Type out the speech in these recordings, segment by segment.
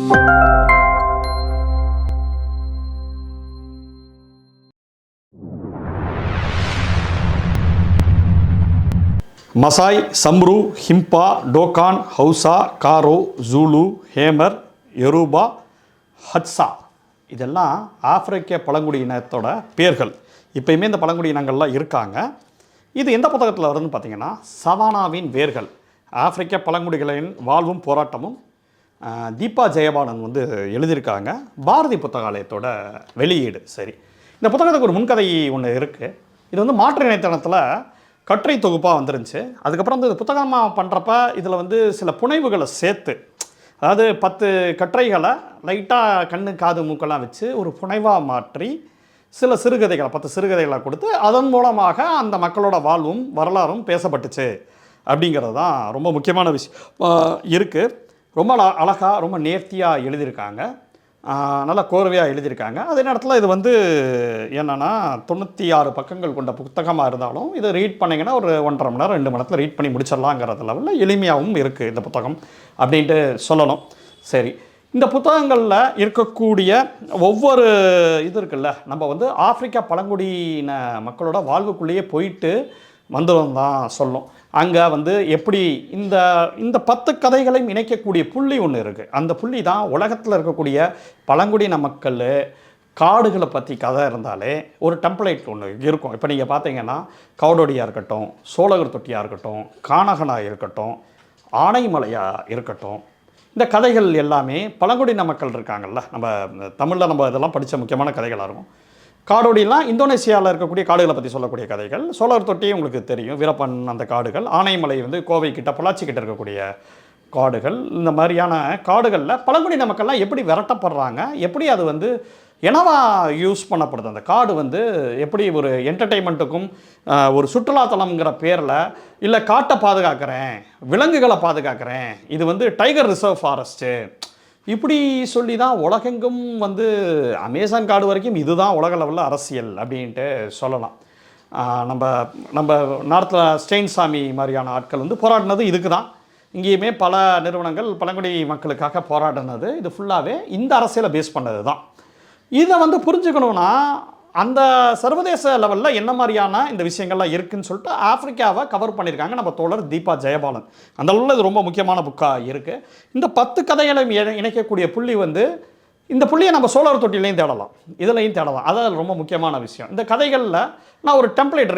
Maasai, Samru, ஹிம்பா, டோகான், Hausa, காரோ, Zulu, hammer, Yoruba, ஹட்ஸா இதெல்லாம் ஆப்பிரிக்க பழங்குடியினத்தோட பேர்கள். இப்போயுமே இந்த பழங்குடியினங்கள்லாம் இருக்காங்க. இது எந்த புத்தகத்தில் வருதுன்னு பார்த்தீங்கன்னா, சவானாவின் வேர்கள், ஆப்பிரிக்க பழங்குடிகளின் வாழ்வும் போராட்டமும், தீபா ஜெயபாலன் வந்து எழுதியிருக்காங்க. பாரதி புத்தகாலயத்தோட வெளியீடு. சரி, இந்த புத்தகத்துக்கு ஒரு முன்கதை ஒன்று இருக்குது. இது வந்து மாற்று இணையதளத்தில் கட்டுரை தொகுப்பாக வந்துருந்துச்சு. அதுக்கப்புறம் வந்து புத்தகமாக பண்ணுறப்ப இதில் வந்து சில புனைவுகளை சேர்த்து, அதாவது 10 கட்டுரைகளை லைட்டாக கண்ணு காது மூக்கெல்லாம் வச்சு ஒரு புனைவாக மாற்றி சில சிறுகதைகளை 10 சிறுகதைகளை கொடுத்து அதன் மூலமாக அந்த மக்களோட வாழ்வும் வரலாறும் பேசப்பட்டுச்சு அப்படிங்கிறது தான் ரொம்ப முக்கியமான விஷயம் இருக்குது. ரொம்ப அழகாக ரொம்ப நேர்த்தியாக எழுதியிருக்காங்க, நல்லா கோர்வையாக எழுதியிருக்காங்க. அதே நேரத்தில் இது வந்து என்னென்னா 96 பக்கங்கள் கொண்ட புத்தகமாக இருந்தாலும் இதை ரீட் பண்ணிங்கன்னா ஒரு 1.5 மணி நேரம் 2 மணி நேரத்தில் ரீட் பண்ணி முடிச்சிடலாங்கிறது லெவலில் எளிமையாகவும் இருக்குது இந்த புத்தகம் அப்படின்ட்டு சொல்லணும். சரி, இந்த புத்தகங்களில் இருக்கக்கூடிய ஒவ்வொரு இது இருக்குல்ல, நம்ம வந்து ஆப்பிரிக்கா பழங்குடியின மக்களோட வாழ்வுக்குள்ளேயே போயிட்டு வந்துடும் தான் சொல்லும். அங்கே வந்து எப்படி இந்த 10 கதைகளையும் இணைக்கக்கூடிய புள்ளி ஒன்று இருக்குது. அந்த புள்ளி தான் உலகத்தில் இருக்கக்கூடிய பழங்குடியின மக்கள் காடுகளை பற்றி கதை இருந்தாலே ஒரு டெம்ப்ளேட் ஒன்று இருக்கும். இப்போ நீங்கள் பார்த்தீங்கன்னா கவுடோடியாக இருக்கட்டும், சோழகர் தொட்டியாக இருக்கட்டும், கானகனாக இருக்கட்டும், ஆனைமலையாக இருக்கட்டும், இந்த கதைகள் எல்லாமே பழங்குடியின மக்கள் இருக்காங்கல்ல, நம்ம தமிழில் நம்ம இதெல்லாம் படித்த முக்கியமான கதைகளாக இருக்கும். காடோடிலாம் இந்தோனேசியாவில் இருக்கக்கூடிய காடுகளை பற்றி சொல்லக்கூடிய கதைகள். சோழர் தொட்டி உங்களுக்கு தெரியும், வீரப்பன் அந்த காடுகள். ஆனைமலை வந்து கோவை கிட்ட பொள்ளாச்சி கிட்ட இருக்கக்கூடிய காடுகள். இந்த மாதிரியான காடுகளில் பழங்குடியின மக்கள்லாம் எப்படி விரட்டப்படுறாங்க, எப்படி அது வந்து என்னவா யூஸ் பண்ணப்படுது, அந்த காடு வந்து எப்படி ஒரு என்டர்டெயின்மெண்ட்டுக்கும் ஒரு சுற்றுலாத்தலம்ங்கிற பேரில், இல்லை காட்டை பாதுகாக்கிறேன், விலங்குகளை பாதுகாக்கிறேன், இது வந்து டைகர் ரிசர்வ் ஃபாரஸ்ட்டு இப்படி சொல்லி தான் உலகெங்கும் வந்து அமேசான் காடு வரைக்கும் இதுதான் உலக லெவலில் அரசியல் அப்படின்ட்டு சொல்லலாம். நம்ம நார்த்தில் ஸ்டெயின்சாமி மாதிரியான ஆட்கள் வந்து போராடினது இதுக்கு தான். இங்கேயுமே பல நிறுவனங்கள் பழங்குடி மக்களுக்காக போராடினது இது ஃபுல்லாகவே இந்த அரசியலை பேஸ் பண்ணது தான். இதை வந்து புரிஞ்சுக்கணுன்னா அந்த சர்வதேச லெவலில் என்ன மாதிரியான இந்த விஷயங்கள்லாம் இருக்குதுன்னு சொல்லிட்டு ஆப்பிரிக்காவை கவர் பண்ணியிருக்காங்க நம்ம தோழர் தீபா ஜெயபாலன். அந்த அளவில் இது ரொம்ப முக்கியமான புக்காக இருக்குது. இந்த 10 கதைகளையும் இணைக்கக்கூடிய புள்ளி வந்து இந்த புள்ளியை நம்ம சோழர் தொட்டிலையும் தேடலாம், இதுலையும் தேடலாம். அதான் ரொம்ப முக்கியமான விஷயம். இந்த கதைகளில் நான் ஒரு டெம்ப்ளேட்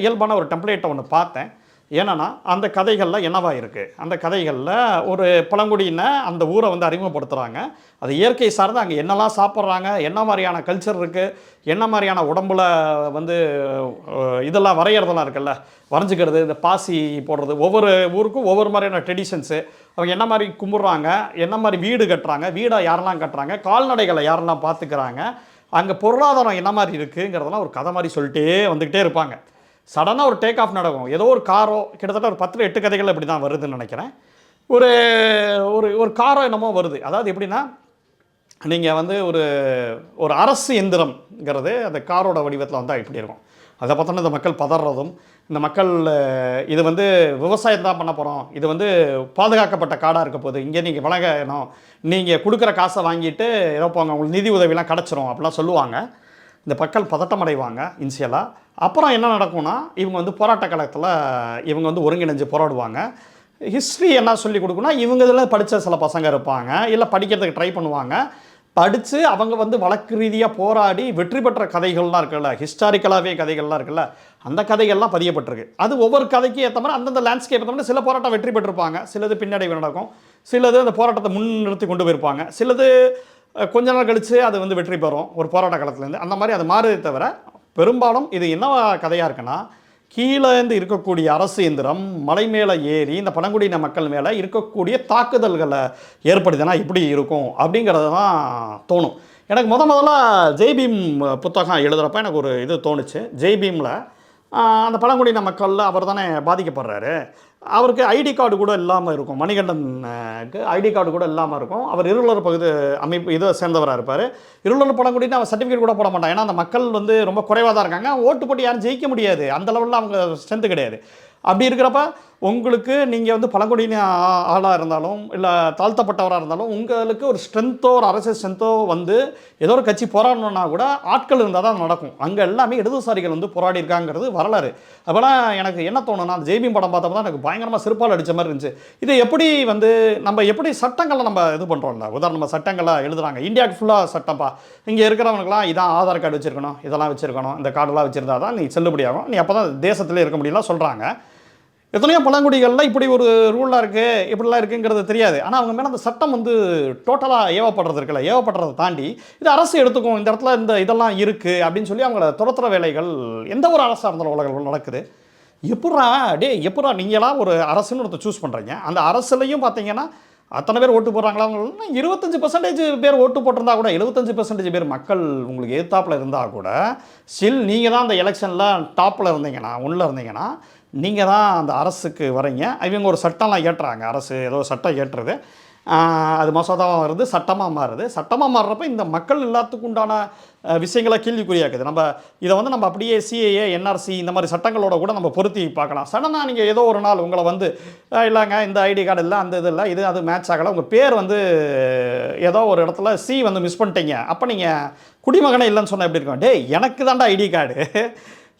இயல்பான ஒரு டெம்ப்ளேட்டை ஒன்று பார்த்தேன். ஏன்னா அந்த கதைகளில் என்னவா இருக்குது, அந்த கதைகளில் ஒரு பழங்குடியின அந்த ஊரை வந்து அறிமுகப்படுத்துகிறாங்க. அது இயற்கை சார்ந்து அங்கே என்னெல்லாம் சாப்பிட்றாங்க, என்ன மாதிரியான கல்ச்சர் இருக்குது, என்ன மாதிரியான உடம்புல வந்து இதெல்லாம் வரைகிறதெல்லாம் இருக்குல்ல, வரைஞ்சிக்கிறது, இந்த பாசி போடுறது, ஒவ்வொரு ஊருக்கும் ஒவ்வொரு மாதிரியான ட்ரெடிஷன்ஸு, அவங்க என்ன மாதிரி கும்பிட்றாங்க, என்ன மாதிரி வீடு கட்டுறாங்க, வீடை யாரெல்லாம் கட்டுறாங்க, கால்நடைகளை யாரெல்லாம் பார்த்துக்கிறாங்க, அங்கே பொருளாதாரம் என்ன மாதிரி இருக்குங்கிறதெல்லாம் ஒரு கதை மாதிரி சொல்லிட்டே வந்துக்கிட்டே இருப்பாங்க. சடனாக ஒரு டேக் ஆஃப் நடக்கும். ஏதோ ஒரு காரோ, கிட்டத்தட்ட ஒரு 10-8 கதைகள் இப்படி தான் வருதுன்னு நினைக்கிறேன். ஒரு ஒரு காரோ என்னமோ வருது. அதாவது எப்படின்னா, நீங்கள் வந்து ஒரு அரசு எந்திரம்ங்கிறது அந்த காரோட வடிவத்தில் வந்தால் இப்படி இருக்கும். அதை பார்த்தோன்னா இந்த மக்கள் பதறதும், இந்த மக்கள் இது வந்து விவசாயம் தான் பண்ண போகிறோம், இது வந்து பாதுகாக்கப்பட்ட காடாக இருக்க போகுது, இங்கே நீங்கள் வழங்கணும், நீங்கள் கொடுக்குற காசை வாங்கிட்டு ஏதோ போங்க, உங்களுக்கு நிதி உதவிலாம் கிடச்சிரும் அப்படிலாம் சொல்லுவாங்க. இந்த மக்கள் பதட்டம் அடைவாங்க இனிஷியலாக. அப்புறம் என்ன நடக்கும்னா, இவங்க வந்து போராட்ட காலத்தில் இவங்க வந்து ஒருங்கிணைஞ்சு போராடுவாங்க. ஹிஸ்ட்ரி என்ன சொல்லி கொடுக்குன்னா, இவங்க இதில் படித்த சில பசங்க இருப்பாங்க, இல்லை படிக்கிறதுக்கு ட்ரை பண்ணுவாங்க. படித்து அவங்க வந்து வழக்கு ரீதியாக போராடி வெற்றி பெற்ற கதைகள்லாம் இருக்குல்ல, ஹிஸ்டாரிக்கலாகவே கதைகள்லாம் இருக்குல்ல, அந்த கதைகள்லாம் பதியப்பட்டிருக்கு. அது ஒவ்வொரு கதைக்கு ஏற்ற மாதிரி அந்தந்த லேண்ட்ஸ்கேப் ஏற்ற மாதிரி சில போராட்டம் வெற்றி பெற்றிருப்பாங்க, சிலது பின்னடைவு நடக்கும், சிலது அந்த போராட்டத்தை முன்னிறுத்தி கொண்டு போயிருப்பாங்க, சிலது கொஞ்ச நாள் கழித்து அது வந்து வெற்றி பெறும் ஒரு போராட்ட காலத்துலேருந்து. அந்த மாதிரி அது மாறுதே தவிர பெரும்பாலும் இது என்ன கதையாக இருக்குன்னா, கீழேந்து இருக்கக்கூடிய அரசு எந்திரம் மலை மேலே ஏறி இந்த பழங்குடியின மக்கள் மேலே இருக்கக்கூடிய தாக்குதல்களை ஏற்படுதுன்னா இப்படி இருக்கும் அப்படிங்கிறது தான் தோணும். எனக்கு முதல்ல ஜெய்பீம் புத்தகம் எழுதுகிறப்ப எனக்கு ஒரு இது தோணுச்சு. ஜெய்பீமில் அந்த பழங்குடியின மக்களில் அவர் தானே பாதிக்கப்படுறாரு, அவருக்கு ஐடி கார்டு கூட இல்லாமல் இருக்கும், மணிகண்டனுக்கு ஐடி கார்டு கூட இல்லாமல் இருக்கும். அவர் இருளர் பகுதி அமைப்பு இதை சேர்ந்தவராக இருப்பார். இருளர் பழங்குடின்னு அவர் சர்டிஃபிகேட் கூட போட மாட்டான். ஏன்னா அந்த மக்கள் வந்து ரொம்ப குறைவாக தான் இருக்காங்க, ஓட்டு போட்டு யாரும் ஜெயிக்க முடியாது, அந்த லெவலில் அவங்க ஸ்ட்ரென்த்து கிடையாது. அப்படி இருக்கிறப்ப உங்களுக்கு நீங்கள் வந்து பழங்குடியின ஆளாக இருந்தாலும் இல்லை தாழ்த்தப்பட்டவராக இருந்தாலும் உங்களுக்கு ஒரு ஸ்ட்ரென்த்தோ ஒரு அரசியல் ஸ்ட்ரென்த்தோ வந்து ஏதோ ஒரு கட்சி போராடணுன்னா கூட ஆட்கள் இருந்தால் தான் நடக்கும். அங்கே எல்லாமே இடதுசாரிகள் வந்து போராடி இருக்காங்கிறது வரலாறு. அப்போலாம் எனக்கு என்ன தோணுன்னா, அந்த ஜெய்பீம் படம் பார்த்தப்ப தான் எனக்கு பயங்கரமாக சிறுபால் அடித்த மாதிரி இருந்துச்சு. இது எப்படி வந்து நம்ம எப்படி சட்டங்களை நம்ம இது பண்ணுறோம்ல, உதாரணமாக சட்டங்களை எழுதுறாங்க, இந்தியாவுக்கு ஃபுல்லாக சட்டம்ப்பா, இங்கே இருக்கிறவங்களுக்குலாம் இதான் ஆதார் கார்டு வச்சுருக்கணும், இதெல்லாம் வச்சுருக்கணும், இந்த கார்டெல்லாம் வச்சுருந்தா தான் நீ செல்லுபடியாகும், நீ அப்போ தான் தேசத்திலே இருக்க முடியலாம் சொல்கிறாங்க. எத்தனையோ பழங்குடிகளில் இப்படி ஒரு ரூலாக இருக்குது, இப்படிலாம் இருக்குங்கிறது தெரியாது. ஆனால் அவங்க மேலே அந்த சட்டம் வந்து டோட்டலாக ஏவப்படுறது இருக்குல்ல, ஏவப்படுறதை தாண்டி இது அரசு எடுத்துக்கும், இந்த இடத்துல இந்த இதெல்லாம் இருக்குது அப்படின்னு சொல்லி அவங்கள துரத்துற வேலைகள் எந்த ஒரு அரசாக இருந்தாலும் உலகில் நடக்குது. எப்படா நீங்களாம் ஒரு அரசுன்னு ஒருத்தர் சூஸ் பண்ணுறீங்க, அந்த அரசுலையும் பார்த்தீங்கன்னா அத்தனை பேர் ஓட்டு போடுறாங்களா? அவங்க 25% பேர் ஓட்டு போட்டிருந்தா கூட, 75% பேர் மக்கள் உங்களுக்கு எதிர்த்தாப்பில் இருந்தால் கூட, ஸ்டில் நீங்கள் தான் அந்த எலெக்ஷனில் டாப்பில் இருந்தீங்கன்னா, ஒன்றில் இருந்தீங்கன்னா, நீங்கள் தான் அந்த அரசுக்கு வரீங்க. இவங்க ஒரு சட்டம்லாம் ஏற்றுறாங்க, அரசு ஏதோ சட்டம் ஏற்றுறது, அது மசோதாவாக வருது, சட்டமாக மாறுது. சட்டமாக மாறுறப்ப இந்த மக்கள் எல்லாத்துக்கும் உண்டான விஷயங்களை கேள்விக்குறியாக்குது. நம்ம இதை வந்து நம்ம அப்படியே சிஏஏ, என்ஆர்சி இந்த மாதிரி சட்டங்களோட கூட நம்ம பொருத்தி பார்க்கலாம். சடனாக நீங்கள் ஏதோ ஒரு நாள் உங்களை வந்து இல்லைங்க இந்த ஐடி கார்டு இல்லை, அந்த இது இல்லை, இது அது மேட்ச் ஆகலை, உங்கள் பேர் வந்து ஏதோ ஒரு இடத்துல சி வந்து மிஸ் பண்ணிட்டீங்க, அப்போ நீங்கள் குடிமகனே இல்லைன்னு சொன்னால் எப்படி இருக்கும்? எனக்கு தாண்டா ஐடி கார்டு,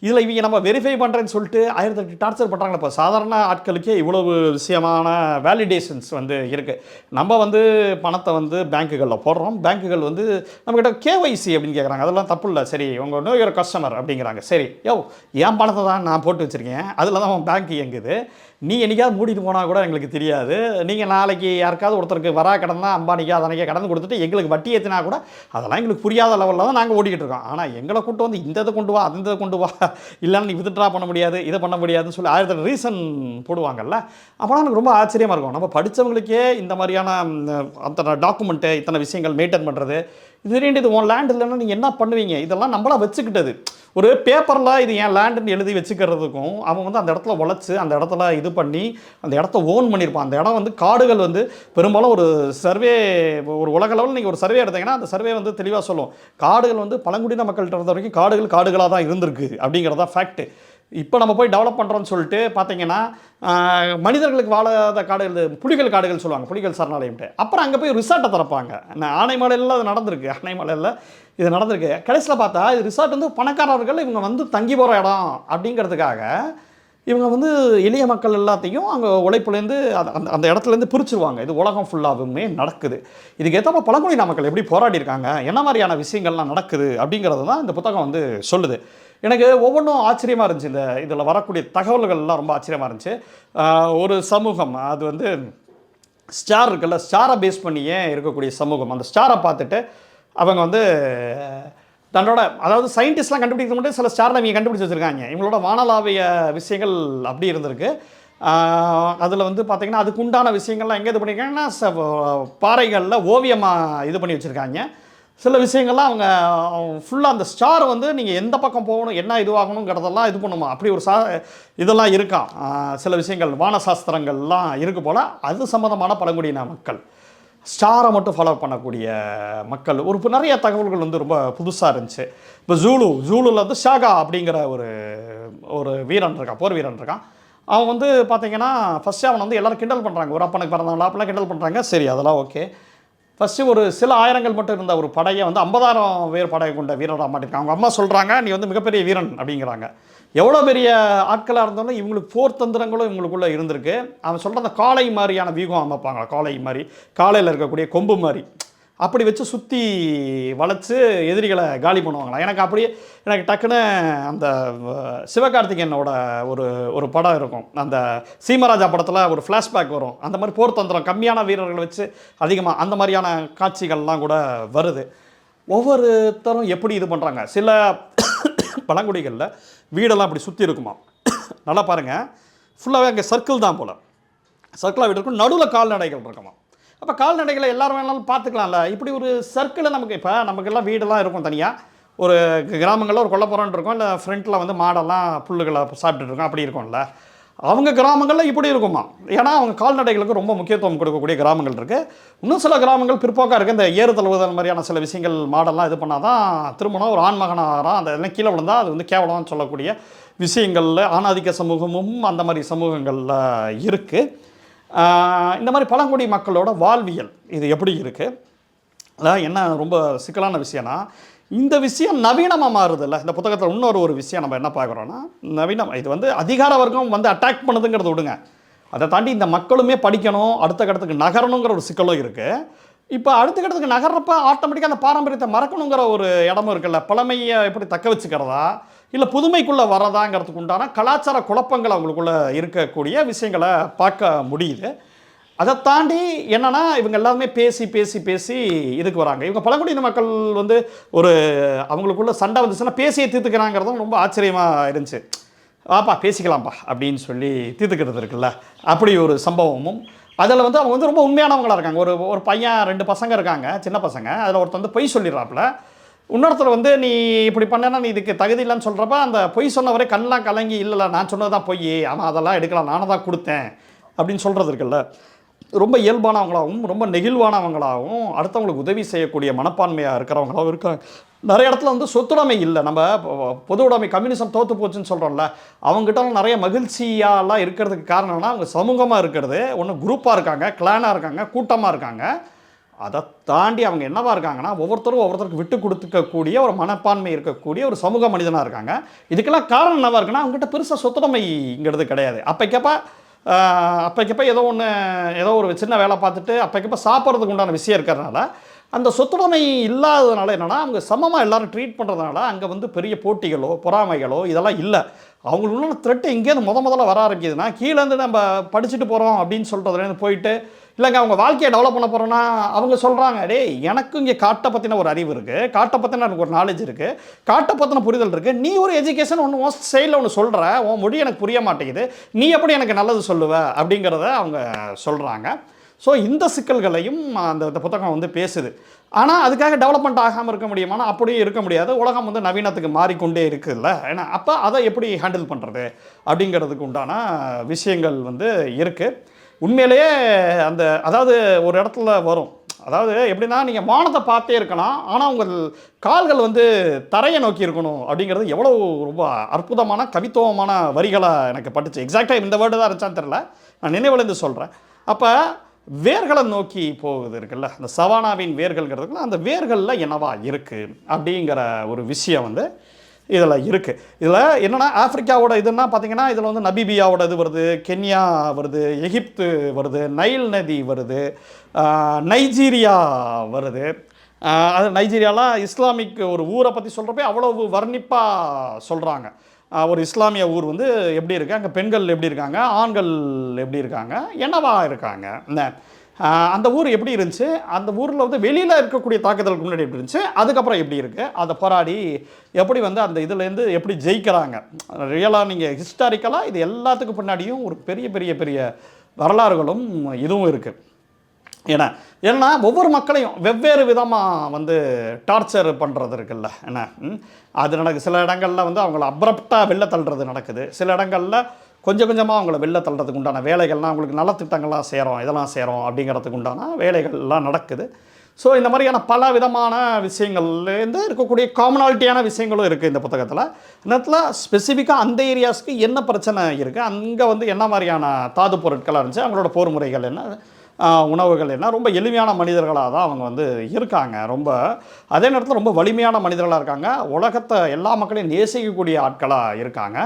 இதில் இவங்க நம்ம வெரிஃபை பண்ணுறேன்னு சொல்லிட்டு 1008 டார்ச்சர் பண்ணுறாங்களே. இப்போ சாதாரண ஆட்களுக்கே இவ்வளவு விஷயமான வேலிடேஷன்ஸ் வந்து இருக்குது. நம்ம வந்து பணத்தை வந்து பேங்க்குகளில் போடுறோம், பேங்க்குகள் வந்து நம்மக்கிட்ட கேஒய்சி அப்படின்னு கேட்குறாங்க, அதெல்லாம் தப்பு இல்லை, சரி உங்கள் நோ யுவர் கஸ்டமர் அப்படிங்கிறாங்க. சரி என் பணத்தை தான் நான் போட்டு வச்சுருக்கேன், அதில் தான் அவன் பேங்க் இயங்குது, நீ என்றைக்காவது மூடிட்டு போனால் கூட எங்களுக்கு தெரியாது, நீங்கள் நாளைக்கு யாருக்காவது ஒருத்தருக்கு வரா கடன் தான் அம்பானிக்கா அதனைக்கே கடன் கொடுத்துட்டு எங்களுக்கு வட்டி ஏற்றினா கூட அதெல்லாம் எங்களுக்கு புரியாத லெவலில் தான் நாங்கள் ஓடிக்கிட்டு இருக்கோம். ஆனால் எங்களை கூட்டு வந்து இந்த இதை கொண்டு வா, அந்த இதை கொண்டு வா, இல்லைன்னா நீ வித்ட்ரா பண்ண முடியாது, இதை பண்ண முடியாதுன்னு சொல்லி 1000 ரீசன் போடுவாங்கல்ல. அப்போலாம் எனக்கு ரொம்ப ஆச்சரியமாக இருக்கும். நம்ம படித்தவங்களுக்கே இந்த மாதிரியான அத்தனை டாக்குமெண்ட்டு, இத்தனை விஷயங்கள் மெயின்டைன் பண்ணுறது, இது வேண்டியது உன் லேண்ட் இல்லைன்னா நீங்கள் என்ன பண்ணுவீங்க? இதெல்லாம் நம்மளாக வச்சுக்கிட்டது. ஒரு பேப்பரில் இது என் லேண்டுன்னு எழுதி வச்சுக்கிறதுக்கும், அவன் வந்து அந்த இடத்துல உழைச்சி அந்த இடத்துல இது பண்ணி அந்த இடத்த ஓன் பண்ணியிருப்பான். அந்த இடம் வந்து காடுகள் வந்து பெரும்பாலும் ஒரு சர்வே, ஒரு உலக லெவலில் நீங்கள் ஒரு சர்வே எடுத்தீங்கன்னா அந்த சர்வே வந்து தெளிவாக சொல்லும், காடுகள் வந்து பழங்குடியின மக்கள்கிட்ட இருந்த வரைக்கும் காடுகளாக தான் இருந்திருக்கு அப்படிங்கிறதா ஃபேக்ட்டு. இப்போ நம்ம போய் டெவலப் பண்ணுறோன்னு சொல்லிட்டு பார்த்தீங்கன்னா மனிதர்களுக்கு வாழாத காடுகள், புலிகள் காடுகள் சொல்லுவாங்க, புலிகள் சரணாலயம்ட்டு. அப்புறம் அங்கே போய் ரிசார்ட்டை திறப்பாங்க. ஆனைமலையில் அது நடந்திருக்கு, ஆனைமலையில் இது நடந்திருக்கு. கடைசியில் பார்த்தா இது ரிசார்ட் வந்து பணக்காரர்கள் இவங்க வந்து தங்கி போகிற இடம் அப்படிங்கிறதுக்காக இவங்க வந்து எளிய மக்கள் எல்லாத்தையும் அங்கே உழைப்புலேருந்து அந்த இடத்துலேருந்து பிரிச்சுருவாங்க. இது உலகம் ஃபுல்லாகவுமே நடக்குது. இதுக்கு ஏற்றப்ப பழங்குடியின மக்கள் எப்படி போராடி இருக்காங்க, என்ன மாதிரியான விஷயங்கள்லாம் நடக்குது அப்படிங்கிறது தான் இந்த புத்தகம் வந்து சொல்லுது. எனக்கு ஒவ்வொன்றும் ஆச்சரியமாக இருந்துச்சு. இதில் வரக்கூடிய தகவல்கள்லாம் ரொம்ப ஆச்சரியமாக இருந்துச்சு. ஒரு சமூகம், அது வந்து ஸ்டார் இருக்குல்ல, ஸ்டாரை பேஸ் பண்ணியே இருக்கக்கூடிய சமூகம், அந்த ஸ்டாரை பார்த்துட்டு அவங்க வந்து தன்னோட, அதாவது சயின்டிஸ்ட்லாம் கண்டுபிடிக்க மட்டும் சில ஸ்டாரில் இவங்க கண்டுபிடிச்சி வச்சுருக்காங்க. இவங்களோட வானளாவிய விஷயங்கள் அப்படி இருந்திருக்கு. அதில் வந்து பார்த்திங்கன்னா அதுக்கு உண்டான விஷயங்கள்லாம் எங்கே இது பண்ணியிருக்காங்கன்னா பாறைகளில் ஓவியமாக இது பண்ணி வச்சுருக்காங்க. சில விஷயங்கள்லாம் அவங்க ஃபுல்லாக அந்த ஸ்டார் வந்து நீங்கள் எந்த பக்கம் போகணும், என்ன இதுவாகணுங்கிறதெல்லாம் இது பண்ணுமா, அப்படி ஒரு இதெல்லாம் இருக்கான். சில விஷயங்கள் வானசாஸ்திரங்கள்லாம் இருக்குது போல். அது சம்மந்தமான பழங்குடியின மக்கள், ஸ்டாரை மட்டும் ஃபாலோ பண்ணக்கூடிய மக்கள், நிறைய தகவல்கள் வந்து ரொம்ப புதுசாக இருந்துச்சு. இப்போ ஜூலுவில் வந்து ஷாகா அப்படிங்கிற ஒரு வீரன் இருக்கான், போர் வீரன் இருக்கான். அவன் வந்து பார்த்தீங்கன்னா ஃபஸ்ட்டு அவனை வந்து எல்லோரும் கிண்டல் பண்ணுறாங்க, ஒரு அப்பனுக்கு பிறந்தவங்களா அப்படிலாம் கிண்டல் பண்ணுறாங்க. சரி, அதெல்லாம் ஓகே. ஃபஸ்ட்டு ஒரு சில ஆயிரங்கள் மட்டும் இருந்த ஒரு படையை வந்து 50,000 பேர் படையை கொண்ட வீரராக மாட்டிருக்காங்க. அவங்க அம்மா சொல்கிறாங்க, நீ வந்து மிகப்பெரிய வீரன் அப்படிங்கிறாங்க. எவ்வளோ பெரிய ஆட்களாக இருந்தாலும் இவங்களுக்கு போர் தந்திரங்களும் இவங்களுக்குள்ளே இருந்திருக்கு. அவன் சொல்கிற அந்த காளை மாதிரியான வியூகம் அமைப்பாங்க, காளை மாதிரி, காலையில் இருக்கக்கூடிய கொம்பு மாதிரி அப்படி வச்சு சுற்றி வளைச்சு எதிரிகளை காலி பண்ணுவாங்களாம். எனக்கு டக்குன்னு அந்த சிவகார்த்திகேயனோட ஒரு படம் இருக்கும், அந்த சீமராஜா படத்தில் ஒரு ஃப்ளாஷ்பேக் வரும், அந்த மாதிரி போர் தந்திரம் கம்மியான வீரர்களை வச்சு அதிகமாக அந்த மாதிரியான காட்சிகள்லாம் கூட வருது. ஒவ்வொருத்தரும் எப்படி இது பண்ணுறாங்க. சில பழங்குடிகளில் வீடெல்லாம் அப்படி சுற்றி இருக்குமா, நல்லா பாருங்கள், ஃபுல்லாகவே அங்கே சர்க்கிள் தான் போல், சர்க்கிளாக வீடு இருக்கும், நடுவில் கால்நடைகள் இருக்குமா. அப்போ கால்நடைகளை எல்லாரும் வேணாலும் பார்த்துக்கலாம்ல. இப்படி ஒரு சர்க்கிளை நமக்கு, இப்போ நமக்கெல்லாம் வீடெல்லாம் இருக்கும் தனியாக, ஒரு கிராமங்களில் ஒரு கொல்லப்புறம்னு இருக்கும், இல்லை ஃப்ரண்ட்டில் வந்து மாடெல்லாம் புல்லுகளை சாப்பிட்டுட்டு இருக்கோம், அப்படி இருக்கும்ல. அவங்க கிராமங்களில் இப்படி இருக்குமா, ஏன்னா அவங்க கால்நடைகளுக்கு ரொம்ப முக்கியத்துவம் கொடுக்கக்கூடிய கிராமங்கள் இருக்குது. இன்னும் சில கிராமங்கள் பிற்போக்காக இருக்குது. இந்த ஏறு தழுவுதல் மாதிரியான சில விஷயங்கள் மாடெல்லாம் இது பண்ணால் தான் திருமணம் ஒரு ஆண்மகனாக அந்த இதெல்லாம் கீழே விழுந்தால் அது வந்து கேவலம்னு சொல்லக்கூடிய விஷயங்களில் ஆணாதிக்க சமூகமும் அந்த மாதிரி சமூகங்களில் இருக்குது. இந்த மாதிரி பழங்குடி மக்களோட வாழ்வியல் இது எப்படி இருக்குது, அதான் என்ன ரொம்ப சிக்கலான விஷயம்னா, இந்த விஷயம் நவீனமாக மாறுதில்ல. இந்த புத்தகத்தில் இன்னொரு விஷயம் நம்ம என்ன பார்க்குறோன்னா, நவீனம் இது வந்து அதிகார வர்க்கம் வந்து அட்டாக் பண்ணுதுங்கிறத விடுங்க, அதை தாண்டி இந்த மக்களுமே படிக்கணும், அடுத்த கட்டத்துக்கு நகரணுங்கிற ஒரு சிக்கலும் இருக்குது. இப்போ அடுத்த கட்டத்துக்கு நகர்றப்ப ஆட்டோமேட்டிக்காக அந்த பாரம்பரியத்தை மறக்கணுங்கிற ஒரு இடமும் இருக்குல்ல. பழமையை எப்படி தக்க வச்சுக்கிறதா இல்லை புதுமைக்குள்ளே வரதாங்கிறதுக்கு உண்டான கலாச்சார குழப்பங்கள் அவங்களுக்குள்ளே இருக்கக்கூடிய விஷயங்களை பார்க்க முடியுது. அதை தாண்டி என்னென்னா இவங்க எல்லாருமே பேசி பேசி பேசி இதுக்கு வராங்க. இவங்க பழங்குடியின மக்கள் வந்து ஒரு அவங்களுக்குள்ள சண்டை வந்துச்சுன்னா பேசியே தீர்த்துக்கிறாங்கிறதும் ரொம்ப ஆச்சரியமாக இருந்துச்சு. வாப்பா பேசிக்கலாம்ப்பா அப்படின்னு சொல்லி தீர்த்துக்கிறது இருக்குல்ல, அப்படி ஒரு சம்பவமும். அதில் வந்து அவங்க வந்து ரொம்ப உண்மையானவங்களாக இருக்காங்க. ஒரு பையன் 2 பசங்க இருக்காங்க, சின்ன பசங்க. அதில் ஒருத்தர் வந்து பொய் சொல்லிடுறாப்புல, இன்னொருத்தர் வந்து நீ இப்படி பண்ணனா நீ இதுக்கு தகுதி இல்லைன்னு சொல்கிறப்ப அந்த பொய் சொன்னவரே கண்ணெலாம் கலங்கி இல்லை நான் சொன்னது தான் பொய், ஆனால் அதெல்லாம் எடுக்கலாம் நானும் தான் கொடுத்தேன் அப்படின்னு சொல்கிறது இருக்குல்ல. ரொம்ப இயல்பானவங்களாகவும் ரொம்ப நெகிழ்வானவங்களாகவும் அடுத்தவங்களுக்கு உதவி செய்யக்கூடிய மனப்பான்மையாக இருக்கிறவங்களாகவும் இருக்காங்க. நிறைய இடத்துல வந்து சொத்துடைமை இல்லை. நம்ம பொது உடைமை கம்யூனிசம் தோற்று போச்சுன்னு சொல்கிறோம்ல, அவங்ககிட்ட நிறைய மகிழ்ச்சியாலாம் இருக்கிறதுக்கு காரணம்னா அவங்க சமூகமாக இருக்கிறது. ஒன்று குரூப்பாக இருக்காங்க, கிளானாக இருக்காங்க, கூட்டமாக இருக்காங்க. அதை தாண்டி அவங்க என்னவாக இருக்காங்கன்னா ஒவ்வொருத்தருக்கு விட்டு கொடுத்துக்கக்கூடிய ஒரு மனப்பான்மை இருக்கக்கூடிய ஒரு சமூக மனிதனாக இருக்காங்க. இதுக்கெல்லாம் காரணம் என்னவாக இருக்குன்னா அவங்ககிட்ட பெருசாக சொத்துடைமைங்கிறது கிடையாது. அப்போக்கப்போ ஏதோ ஒரு சின்ன வேலை பார்த்துட்டு அப்போக்கப்போ சாப்பிட்றதுக்கு உண்டான விஷயம் இருக்கிறதுனால அந்த சொத்துடைமை இல்லாததுனால என்னென்னா அவங்க சமமாக எல்லோரும் ட்ரீட் பண்ணுறதுனால அங்கே வந்து பெரிய போட்டிகளோ பொறாமைகளோ இதெல்லாம் இல்லை. அவங்களுள்ள த்ரெட்டு இங்கேருந்து முதல்ல வர ஆரம்பிக்குதுன்னா கீழேருந்து நம்ம படிச்சுட்டு போகிறோம் அப்படின்னு சொல்கிறதுலேருந்து போயிட்டு இல்லைங்க அவங்க வாழ்க்கையை டெவலப் பண்ண போகிறோன்னா அவங்க சொல்கிறாங்க, டேய் எனக்கும் இங்கே காட்டை பற்றின ஒரு அறிவு இருக்குது, காட்டை பற்றின எனக்கு ஒரு நாலேஜ் இருக்குது, காட்டை பற்றின புரிதல் இருக்குது, நீ ஒரு எஜுகேஷன் ஒன்று சைடில் ஒன்று சொல்கிற, உன் மொழி எனக்கு புரிய மாட்டேங்குது, நீ எப்படி எனக்கு நல்லது சொல்லுவ அப்படிங்கிறத அவங்க சொல்கிறாங்க. ஸோ இந்த சிக்கல்களையும் அந்த புத்தகம் வந்து பேசுது. ஆனால் அதுக்காக டெவலப்மெண்ட் ஆகாமல் இருக்க முடியுமானா அப்படியும் இருக்க முடியாது. உலகம் வந்து நவீனத்துக்கு மாறிக்கொண்டே இருக்குதுல்ல. ஏன்னா அப்போ அதை எப்படி ஹேண்டில் பண்ணுறது அப்படிங்கிறதுக்கு உண்டான விஷயங்கள் வந்து இருக்குது. உண்மையிலேயே அதாவது ஒரு இடத்துல வரும், அதாவது எப்படின்னா நீங்கள் வானத்தை பார்த்தே இருக்கலாம், ஆனால் உங்கள் கால்கள் வந்து தரையை நோக்கி இருக்கணும் அப்படிங்கிறது எவ்வளோ ரொம்ப அற்புதமான கவித்துவமான வரிகளாக எனக்கு பட்டுச்சு. எக்ஸாக்டாக இந்த வேர்டு தான் இருந்துச்சான்னு தெரில, நான் நினைவுலேருந்து சொல்கிறேன். அப்போ வேர்களை நோக்கி போகுது இருக்குல்ல, அந்த சவானாவின் வேர்கள்ங்கிறதுக்குள்ள அந்த வேர்களில் என்னவா இருக்குது அப்படிங்கிற ஒரு விஷயம் வந்து இதில் இருக்குது. இதில் என்னென்னா ஆஃப்ரிக்காவோட இதுன்னா பார்த்தீங்கன்னா இதில் வந்து நபீபியாவோட இது வருது, கென்யா வருது, எகிப்து வருது, நைல் நதி வருது, நைஜீரியா வருது. அது நைஜீரியாலாம் இஸ்லாமிக் ஒரு ஊரை பற்றி சொல்கிறப்ப அவ்வளவு வர்ணிப்பாக சொல்கிறாங்க. ஒரு இஸ்லாமிய ஊர் வந்து எப்படி இருக்குது, அங்கே பெண்கள் எப்படி இருக்காங்க, ஆண்கள் எப்படி இருக்காங்க, என்னவா இருக்காங்க, அந்த ஊர் எப்படி இருந்துச்சு, அந்த ஊரில் வந்து வெளியில் இருக்கக்கூடிய தாக்குதலுக்கு முன்னாடி எப்படி இருந்துச்சு, அதுக்கப்புறம் எப்படி இருக்குது, அதை போராடி எப்படி வந்து அந்த இதுலேருந்து எப்படி ஜெயிக்கிறாங்க. ரியலாக நீங்கள் ஹிஸ்டாரிக்கலாக இது எல்லாத்துக்கும் பின்னாடியும் ஒரு பெரிய பெரிய பெரிய வரலாறுகளும் இதுவும் இருக்குது. ஏன்னா ஒவ்வொரு மக்களையும் வெவ்வேறு விதமாக வந்து டார்ச்சர் பண்ணுறது இருக்குல்ல. அது நடக்குது. சில இடங்களில் வந்து அவங்கள அப்ரப்டாக வெளில தள்ளுறது நடக்குது. சில இடங்களில் கொஞ்சம் கொஞ்சமாக அவங்கள வெளில தள்ளுறதுக்கு உண்டான வேலைகள்லாம் அவங்களுக்கு நலத்திட்டங்கள்லாம் செய்கிறோம், இதெல்லாம் செய்கிறோம் அப்படிங்கிறதுக்கு உண்டான வேலைகள்லாம் நடக்குது. ஸோ இந்த மாதிரியான பல விதமான விஷயங்கள்லேருந்து இருக்கக்கூடிய காமனாலிட்டியான விஷயங்களும் இருக்குது இந்த புத்தகத்தில். நேரத்தில் ஸ்பெசிஃபிக்காக அந்த ஏரியாஸ்க்கு என்ன பிரச்சனை இருக்குது, அங்கே வந்து என்ன மாதிரியான தாது பொருட்களாக இருந்துச்சு, அவங்களோட போர் முறைகள் என்ன, உணவுகள் என்ன, ரொம்ப எளிமையான மனிதர்களாக தான் அவங்க வந்து இருக்காங்க. அதே நேரத்தில் ரொம்ப வலிமையான மனிதர்களாக இருக்காங்க. உலகத்தை எல்லா மக்களையும் நேசிக்கக்கூடிய ஆட்களாக இருக்காங்க.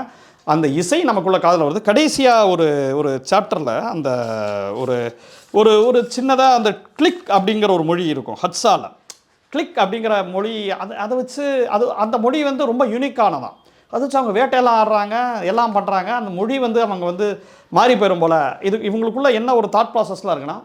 அந்த இசை நமக்குள்ள காதில் வருது. கடைசியாக ஒரு சாப்டரில் அந்த ஒரு சின்னதாக அந்த கிளிக் அப்படிங்கிற ஒரு மொழி இருக்கும் ஹட்ஸாவில். கிளிக் அப்படிங்கிற மொழி அதை வச்சு அந்த மொழி வந்து ரொம்ப யூனிக்கானதான். அதை வச்சு அவங்க வேட்டையெல்லாம் ஆடுறாங்க, எல்லாம் பண்ணுறாங்க. அந்த மொழி வந்து அவங்க வந்து மாறி போயிடும் போல். இவங்களுக்குள்ள என்ன ஒரு தாட் ப்ராசஸ்லாம் இருக்குன்னா,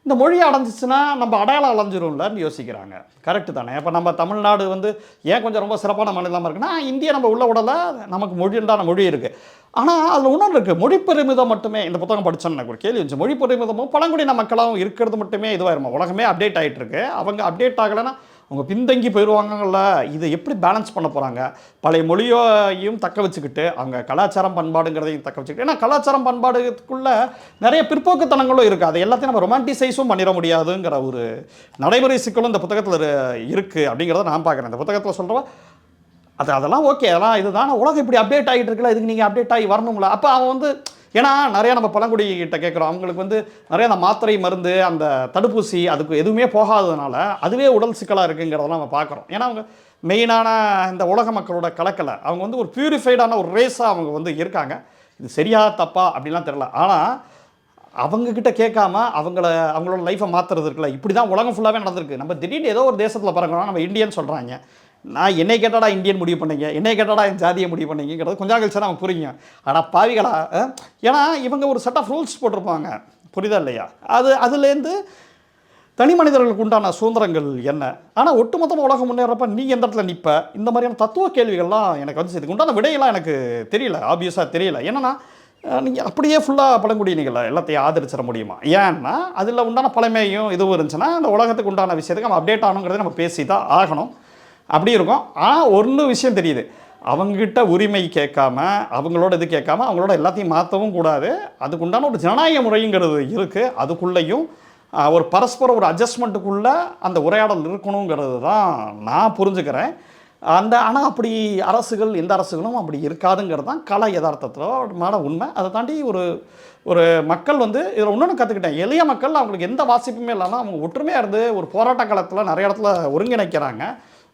இந்த மொழியை அடைஞ்சிச்சுன்னா நம்ம அடையாளம் அலைஞ்சிரும்லன்னு யோசிக்கிறாங்க. கரெக்டு தானே? இப்போ நம்ம தமிழ்நாடு வந்து ஏன் கொஞ்சம் ரொம்ப சிறப்பான மாநிலமாக இருக்குன்னா, இந்தியா நம்ம உள்ள உடலை நமக்கு மொழிண்டான மொழி இருக்குது. ஆனால் அதில் இன்னொன்று இருக்குது, மொழி பெருமிதம் மட்டுமே. இந்த புத்தகம் படித்தோன்னு எனக்கு ஒரு கேள்வி இருந்துச்சு, மொழி பெருமிதமும் பழங்குடியின மக்களாகவும் இருக்கிறது மட்டுமே இதுவாயிருமா? உலகமே அப்டேட் ஆகிட்டு இருக்கு, அவங்க அப்டேட் ஆகலைன்னா அவங்க பின்தங்கி போயிடுவாங்கல்ல. இதை எப்படி பேலன்ஸ் பண்ண போகிறாங்க? பழைய மொழியையும் தக்க வச்சுக்கிட்டு அவங்க கலாச்சாரம் பண்பாடுங்கிறதையும் தக்க வச்சுக்கிட்டு, ஏன்னா கலாச்சாரம் பண்பாடுக்குள்ளே நிறைய பிற்போக்குத்தனங்களும் இருக்குது. அது எல்லாத்தையும் நம்ம ரொமான்டிசைஸும் பண்ணிட முடியாதுங்கிற ஒரு நடைமுறை சிக்கலும் இந்த புத்தகத்தில் இருக்குது அப்படிங்கிறத நான் பார்க்குறேன். இந்த புத்தகத்தில் சொல்கிறவ அதெல்லாம் ஓகே, அதெல்லாம் இதுதான். உலகம் இப்படி அப்டேட் ஆகிட்டு இருக்குல்ல, இதுக்கு நீங்கள் அப்டேட் ஆகி வரணும்ல. அப்போ அவன் வந்து ஏன்னா நிறையா நம்ம பழங்குடிகிட்ட கேட்குறோம், அவங்களுக்கு வந்து நிறையா அந்த மாத்திரை மருந்து அந்த தடுப்பூசி அதுக்கு எதுவுமே போகாததுனால அதுவே உடல் சிக்கலாக இருக்குங்கிறதெல்லாம் நம்ம பார்க்குறோம். ஏன்னா அவங்க மெயினான இந்த உலக மக்களோட கலக்கலை, அவங்க வந்து ஒரு பியூரிஃபைடான ஒரு ரேஸாக அவங்க வந்து இருக்காங்க. இது சரியா தப்பா அப்படிலாம் தெரில. ஆனால் அவங்கக்கிட்ட கேட்காம அவங்களோட லைஃப்பை மாற்றுறது இருக்குல்ல, இப்படி தான் உலகம் ஃபுல்லாகவே நடந்திருக்கு. நம்ம திடீர்னு ஏதோ ஒரு தேசத்தில் பிறகுறோம், நம்ம இந்தியன் சொல்கிறாங்க. நான் என்னை கேட்டாடா இந்தியன் முடிவு பண்ணீங்க, என்னை கேட்டாடா என் ஜாதியை முடிவு பண்ணீங்கிறது கொஞ்சம் கழிச்சு தான் அவங்க புரியுங்க. ஆனால் பாவிகளா, ஏன்னா இவங்க ஒரு செட் ஆஃப் ரூல்ஸ் போட்டிருப்பாங்க, புரியுதா இல்லையா? அதுலேருந்து தனி மனிதர்களுக்கு உண்டான சுதந்திரங்கள் என்ன, ஆனால் ஒட்டுமொத்தமாக உலகம் முன்னேறப்ப நீ எந்த இடத்துல நிற்ப, இந்த மாதிரியான தத்துவ கேள்விகள்லாம் எனக்கு வந்து இதுக்கு உண்டான விடையெல்லாம் எனக்கு தெரியல, ஆப்வியஸாக தெரியல. ஏன்னா நீங்கள் அப்படியே ஃபுல்லாக பழங்குடியினங்களை எல்லாத்தையும் ஆதரிச்சிட முடியுமா? ஏன்னா அதில் உண்டான பழமையும் இதுவும் இருந்துச்சுன்னா அந்த உலகத்துக்கு உண்டான விஷயத்துக்கு நம்ம அப்டேட் ஆகணுங்கிறத நம்ம பேசி தான் ஆகணும். அப்படி இருக்கும். ஆனால் ஒன்று விஷயம் தெரியுது, அவங்ககிட்ட உரிமை கேட்காம அவங்களோட இது கேட்காம அவங்களோட எல்லாத்தையும் மாற்றவும் கூடாது. அதுக்கு உண்டான ஒரு ஜனநாயக முறைங்கிறது இருக்குது. அதுக்குள்ளேயும் ஒரு பரஸ்பர ஒரு அட்ஜஸ்ட்மெண்ட்டுக்குள்ளே அந்த உரையாடல் இருக்கணுங்கிறது தான் நான் புரிஞ்சுக்கிறேன். ஆனால் அப்படி அரசுகள் எந்த அரசுகளும் அப்படி இருக்காதுங்கிறது தான் கலை யதார்த்தத்தோட உண்மை. அதை தாண்டி ஒரு மக்கள் வந்து இதில் இன்னொன்று கற்றுக்கிட்டேன், எளிய மக்கள் அவங்களுக்கு எந்த வாசிப்புமே இல்லாமல் அவங்க ஒற்றுமையாக இருந்து ஒரு போராட்ட காலத்தில் நிறைய இடத்துல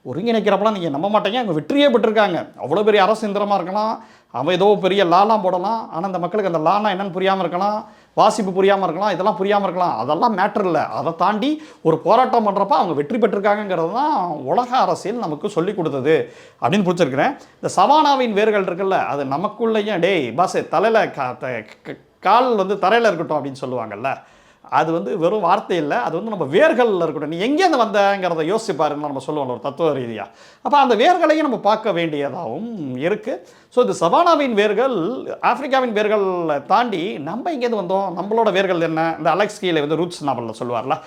ஒருங்கிணைக்கிறப்பெல்லாம் நீங்கள் நம்ப மாட்டேங்க, அவங்க வெற்றியே பெற்றிருக்காங்க. அவ்வளோ பெரிய அரசு இந்திரமாக இருக்கலாம், அவன் ஏதோ பெரிய லாலாம் போடலாம், ஆனால் அந்த மக்களுக்கு அந்த லானா என்னன்னு புரியாமல் இருக்கலாம், வாசிப்பு புரியாமல் இருக்கலாம், இதெல்லாம் புரியாமல் இருக்கலாம். அதெல்லாம் மேட்டர் இல்லை. அதை தாண்டி ஒரு போராட்டம் பண்ணுறப்ப அவங்க வெற்றி பெற்றிருக்காங்கிறது தான் உலக அரசியல் நமக்கு சொல்லி கொடுத்தது அப்படின்னு பிடிச்சிருக்கிறேன். இந்த சவானாவின் வேர்கள் இருக்குல்ல, அது நமக்குள்ளேயும் டேய் பாஸ் தலையில் கால் வந்து தரையில் இருக்கட்டும் அப்படின்னு சொல்லுவாங்கல்ல, அது வந்து வெறும் வார்த்தை இல்லை, அது வந்து நம்ம வேர்களில் இருக்கட்டும். நீ எங்கேருந்து வந்தங்கிறத யோசிச்சு பாருன்னு நம்ம சொல்லுவோம் ஒரு தத்துவ ரீதியாக. அப்போ அந்த வேர்களையும் நம்ம பார்க்க வேண்டியதாகவும் இருக்குது. ஸோ இந்த சவானாவின் வேர்கள் ஆப்பிரிக்காவின் வேர்களை தாண்டி நம்ம எங்கேருந்து வந்தோம், நம்மளோட வேர்கள் என்ன, இந்த அலெக்ஸ் கீழே வந்து ரூட்ஸ் நாவலில் சொல்லுவார்ல,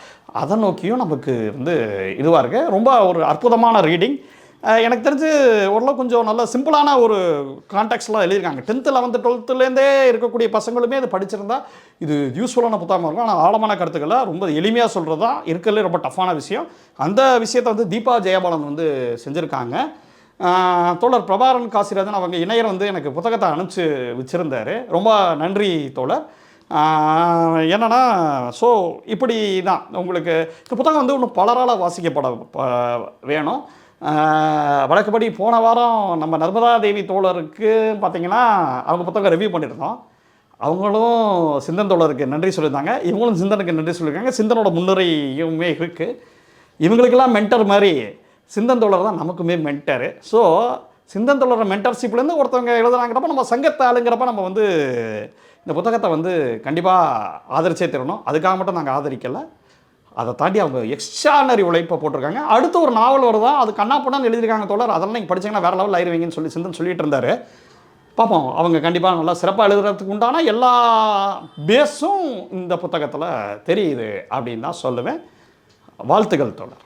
அதை நோக்கியும் நமக்கு வந்து இதுவாக இருக்குது. ரொம்ப ஒரு அற்புதமான ரீடிங். எனக்கு தெரிஞ்சு ஓரளவு கொஞ்சம் நல்ல சிம்பிளான ஒரு கான்டெக்ட்ஸ்லாம் எழுதியிருக்காங்க. 10th 11th 12thலேருந்தே இருக்கக்கூடிய பசங்களுமே அது படிச்சிருந்தா இது யூஸ்ஃபுல்லான புத்தகமாக இருக்கும். ஆனால் ஆழமான கருத்துக்களை ரொம்ப எளிமையாக சொல்கிறது தான் இருக்கிறதுலே ரொம்ப டஃப்பான விஷயம். அந்த விஷயத்தை வந்து தீபா ஜெயபாலன் வந்து செஞ்சுருக்காங்க. தோழர் பிரபாரன் காசிராஜன் அவங்க இணையர் வந்து எனக்கு புத்தகத்தை அனுப்பிச்சு வச்சுருந்தார். ரொம்ப நன்றி தோழர். என்னென்னா ஸோ இப்படி தான் உங்களுக்கு இந்த புத்தகம் வந்து இன்னும் பலரால் வாசிக்கப்பட வேணும். வழக்கப்படி போன வாரம் நம்ம நர்மதா தேவி தோழருக்கு பார்த்திங்கன்னா அவங்க புத்தகம் ரிவ்யூ பண்ணியிருந்தோம். அவங்களும் சிந்தன் தோழருக்கு நன்றி சொல்லியிருந்தாங்க, இவங்களும் சிந்தனுக்கு நன்றி சொல்லியிருக்காங்க. சிந்தனோட முன்னுரையுமே இருக்குது. இவங்களுக்கெல்லாம் மென்டர் மாதிரி சிந்தன் தோழர் தான் நமக்குமே மென்டரு. ஸோ சிந்தன் தோழர் மென்டர்ஷிப்லேருந்து ஒருத்தவங்க எழுதுறாங்கிறப்ப நம்ம சங்கத்தை ஆளுங்கிறப்ப நம்ம வந்து இந்த புத்தகத்தை வந்து கண்டிப்பாக ஆதரிச்சே தரணும். அதுக்காக மட்டும் நாங்கள் ஆதரிக்கலை, அதை தாண்டி அவங்க எக்ஸ்ட்ரானரி உழைப்பை போட்டிருக்காங்க. அடுத்து ஒரு நாவல் வருதா, அது கண்ணா பொண்ணான்னு எழுதியிருக்காங்க தோழர், அதெல்லாம் நீங்கள் படிச்சிங்கன்னா வேறு லெவலில் ஆயிருவீங்கன்னு சொல்லி சிந்தன் சொல்லிட்டு இருந்தார். பார்ப்போம், அவங்க கண்டிப்பாக நல்லா சிறப்பாக எழுதுறதுக்கு உண்டான எல்லா பேஸும் இந்த புத்தகத்தில் தெரியுது அப்படின்னு தான் சொல்லுவேன். வாழ்த்துக்கள் தோழர்.